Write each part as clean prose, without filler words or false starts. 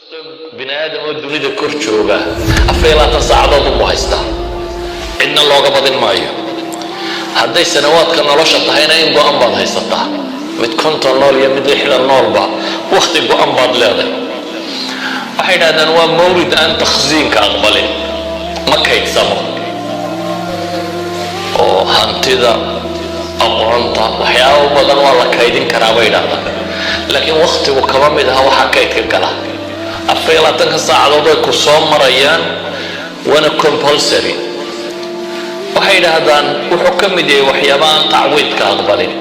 bini aadam oo dunida kor jooga afeelaatan saacadood u haysta cidna looga badin maayo. hadday sanawaadka nolosha tahayna in go'an baad haysataa, mid konton nool iyo mid lixdan noolba waqti go'an baad leedahay. waxay yidhahdaan waa mawlid aan takhsiinka aqbalin, ma kaydsamo oo hantida aqoonta waxyaabo badan waa la kaydin karaa bay yidhahdaan, laakiin waqtigu kama mid aha waxaa kaydka gala. afeelaatanka saacadood ay ku soo marayaan waana compulsory. waxay yidhaahdaan wuxuu ka mid yahay waxyaaba aan tacwiidka aqbalin.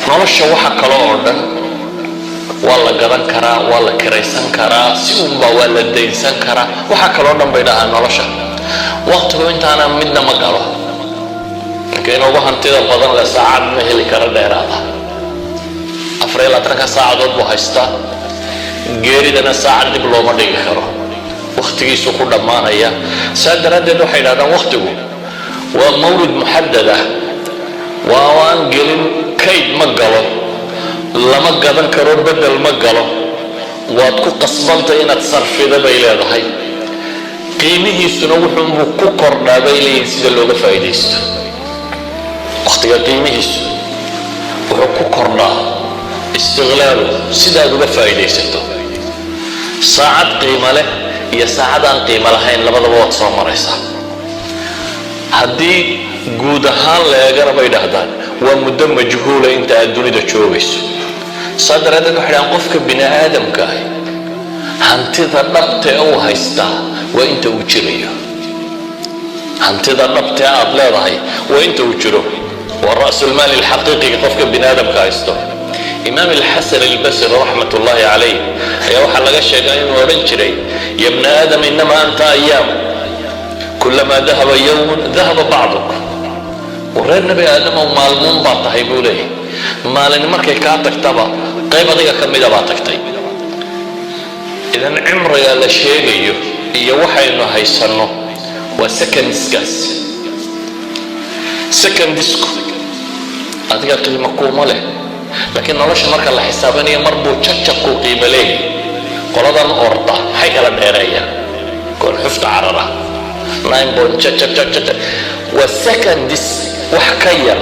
nolosha waxa kale oo dhan waa la gadan karaa, waa la kiraysan karaa, si unba waa la daynsan karaa, waxa kaloo dhan bay dhahaan nolosha. waqtigu intaana midna ma galo, ninka inoogu hantida badan le saacad ma heli kara dheeraada. afeelaatanka saacadood buu haystaa, geeridana saacad dib looma dhigi karo, waqtigiisu ku dhammaanaya. saa daraaddeed waxay yidhahdaan waqtigu waa mawlid muxadad ah, waa aan gelin, kayd ma galo, lama gadan karo, bedel ma galo, waad ku qasbantay inaad sarfida bay leedahay. qiimihiisuna wuxuunbuu ku kordhaa bay leeyihin sida looga faa'iidaysto. waqtiga qiimihiisu wuxuu ku kordhaa istiqlaalu sidaad uga faa'iidaysato. saacad qiimo leh iyo saacad aan qiimo lahayn labadaba waad soo maraysaa. haddii guud ahaan la eegana bay dhahdaan waa muddo majhuula inta aad dunida joogayso. saa daraaddeed waxay dhahaan qofka bini aadamka ah hantida dhabtee uu haystaa waa inta uu jirayo. hantida dhabtee aad leedahay waa inta uu jiro, waa ra'sulmaali alxaqiiqiga qofka bini aadamka haysto. imaam alxasan albasri raxmat ullaahi calayh ayaa waxaa laga sheegaa inuu odhan jiray ya bna aadam inama anta ayaam kulamaa dahaba yowmun dahaba bacduk. wareer nabi aadamow maalmuun baa tahay buu leeyahy, maalin markay kaa tagtaba qayb adiga ka mida baa tagtay. idan cimriga la sheegayo iyo waxaynu haysanno waa secondiskaas. secondisku adiga qiimo kuuma leh, laakiin nolosha marka la xisaabinayo mar buu jajabku qiimo leeyahay. qoladan orda maxay kala dheereeyaan? koon xufta carara waa secondis wax ka yar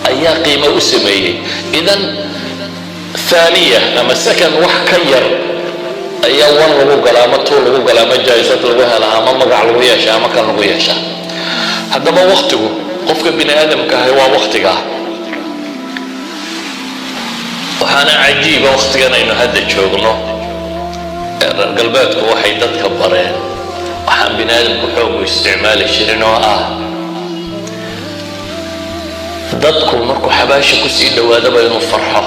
ayaa qiimo u sameeyey. idan thaniya ama second wax ka yar ayaa wan lagu galaa, ama tuu lagu galaa, ama jaayisad lagu helaa, ama magac lagu yeeshaa, ama kan lagu yeeshaa. haddaba waqtigu qofka bini aadamka ahay waa waqtigaa. waxaana cajiiba waqtigan aynu hadda joogno ee reer galbeedku waxay dadka bareen waxaan bini aadamku xoogu isticmaali jirin, oo ah dadku markuu xabaasha kusii dhawaadaba inuu farxo.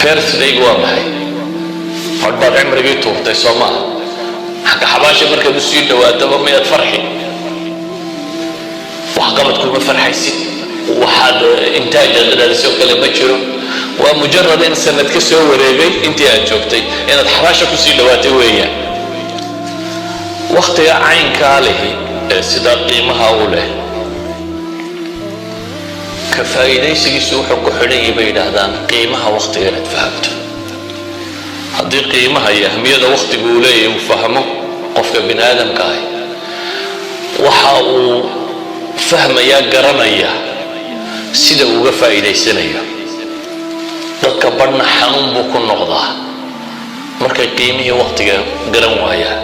birthdaygu waa maxay? marbaad cimrigii tuurtay soo maaha, xagga xabaasha markaad usii dhawaataba miyaad farxi? waxqabadkuma farxaysid, waxaad intaajadadaadisoo kale ma jiro. waa mujarad in sanad ka soo wareegay intii aad joogtay inaad xabaasha kusii dhawaatay weeyaan. waqtiga caynkaa lehi ee sidaa qiimaha u leh ka faa'iidaysigiisu wuxuu ku xidhan yahay bay yidhaahdaan qiimaha waqtiga inaad fahamto. haddii qiimaha iyo ahmiyada waqtigu uu leeyahay uu fahmo qofka bini aadamka ahi, waxa uu fahmayaa, garanaya sida uga faa'iidaysanayo. dadka badhna xanuun buu ku noqdaa markay qiimihii waqtiga garan waayaan.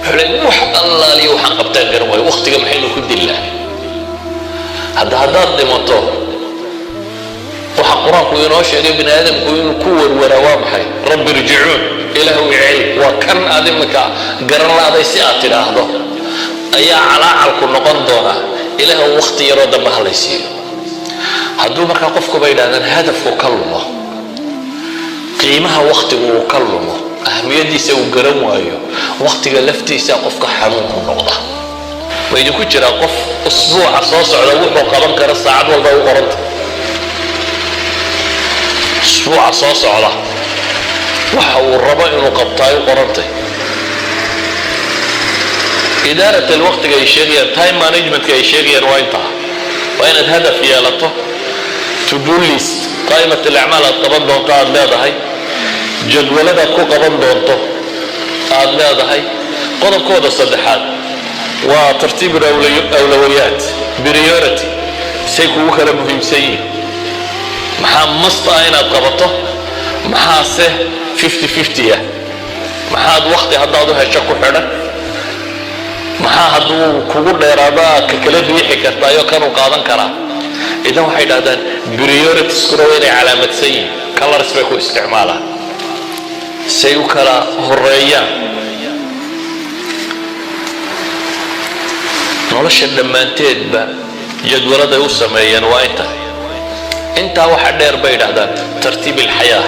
wuxuu leeyahay wax allaaliyo waxaan qabtaan garan waayo, waqtiga maxaynu ku dillaa? haddaad dhimato waxa qur-aanku inoo sheegay bini aadamku inuu ku warwaraa waa maxay? rabbi irjicuun, ilaahu iceli. waa kan aad imika garan la'day si aad tidhaahdo ayaa calaacalku noqon doonaa ilaahu waqti yaroo dambe halaysiiyo. hadduu markaa qofku bay yidhahdaan hadafku ka lumo, qiimaha waqtigu uu ka lumo, ahmiyadiisa uu garan waayo, waqtiga laftiisa qofka xanuun ku noqda. ma idinku jiraa qof usbuuca soo socda wuxuu qaban kara saacad walba u qoranta? usbuuca soo socda waxa uu rabo inuu qabtaa u qorantay. idaarat alwaqtiga ay sheegayaan, time managementka ay sheegayaan waa intaa. waa inaad hadaf yeelato, to do list, qaa'imat alacmaal aad qaban doonto aad leedahay, jadwaladaad ku qaban doonto aad leedahay. qodobkooda saddexaad waa tartiib awlawiyaat, priority, say kugu kala muhiimsan yihiin. maxaa must ah inaad qabato, maxaase 50-50 ah, maxaad waqti haddaad u hesho ku xidhan, maxaa hadduu kugu dheeraado aad ka kala riixi kartaayo kanuu qaadan karaa. idan waxay idhahdaan prioritieskuna waa inay calaamadsan yihiin, colors bay ku isticmaalaan say u kala horeeyaan. nolosha dhammaanteedba jadwaladay u sameeyeen waa intaa waxa dheer bay idhahdaan tartiib ilxayaa.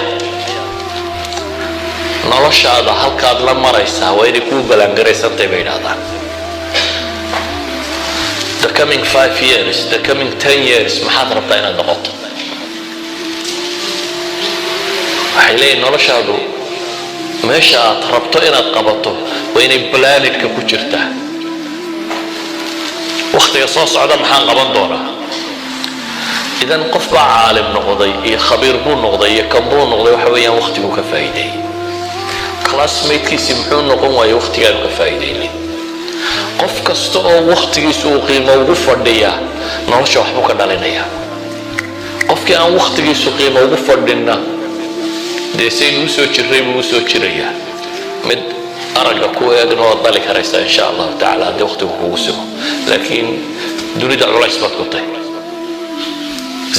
noloshaada halkaad la maraysaa waa inay kuu ballaangaraysantay bay idhahdaan. the coming 5 years, the coming 10 years maxaad rabtaa inaad noqoto? waxay leeyihin noloshaadu meesha aad rabto inaad qabato waa inay planetka ku jirtaa. waqtiga soo socda maxaan qaban doonaa? idan qof baa caalim noqday iyo khabiir buu noqday iyo kan buu noqday, waxa weeyaan waqtiguu ka faa'iideeyey. classmatekiisi muxuu noqon waaye waqtigaanu ka faa'iideynin. qof kasta oo waqtigiisu uu qiimo ugu fadhiyaa nolosha waxbuu ka dhalinayaa. qofkii aan waqtigiisu qiimo ugu fadhinna dee saynu usoo jirray buu usoo jirayaa. mid aragga ku eegna waad dhali karaysaa insha allahu tacaala haddii waqtigu kugu sugo, laakiin dunida culays baad ku tahay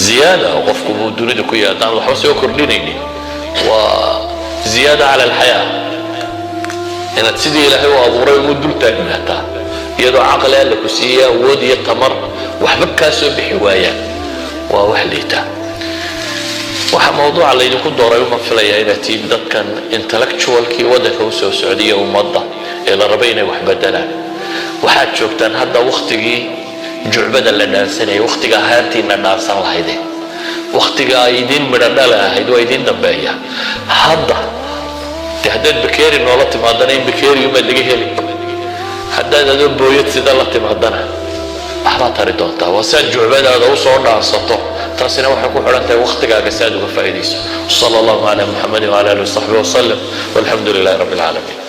ziyaada. qofku buu dunida ku yahay haddaan waxba soo kordhinaynin waa ziyaada cala alxayaa. inaad sidii ilaahay u abuuray ugu dul taagnaataa iyadoo caqli alla ku siiya awood iyo tamar waxba kaa soo bixi waayaan, waa wax liita. waxaa mawduuca laydinku dooray uma filaya inaad tihiin dadkan intellectualkii waddanka u soo socdiya ummadda ee la rabay inay wax bedelaan. waxaad joogtaan hadda waqtigii jucbada la dhaansanayay, waqtiga ahaantiina dhaansan lahayde, waqtiga ay idiin midho dhala ahayd waa idiin dambeeya. hadda de haddaad bakeeri noola timaadana in bakeerigumaad laga heli, haddaad adoo booyad sida la timaadana waxbaad tari doontaa. waa saad jucbadaada u soo dhaansato, taasina waxay ku xidhan tahay waqtigaaga si aad uga faa'iidayso. sala allahu calaa muxamedin wala alihi wasaxbihi wasalam walxamdu lilahi rabbi alcaalamiin.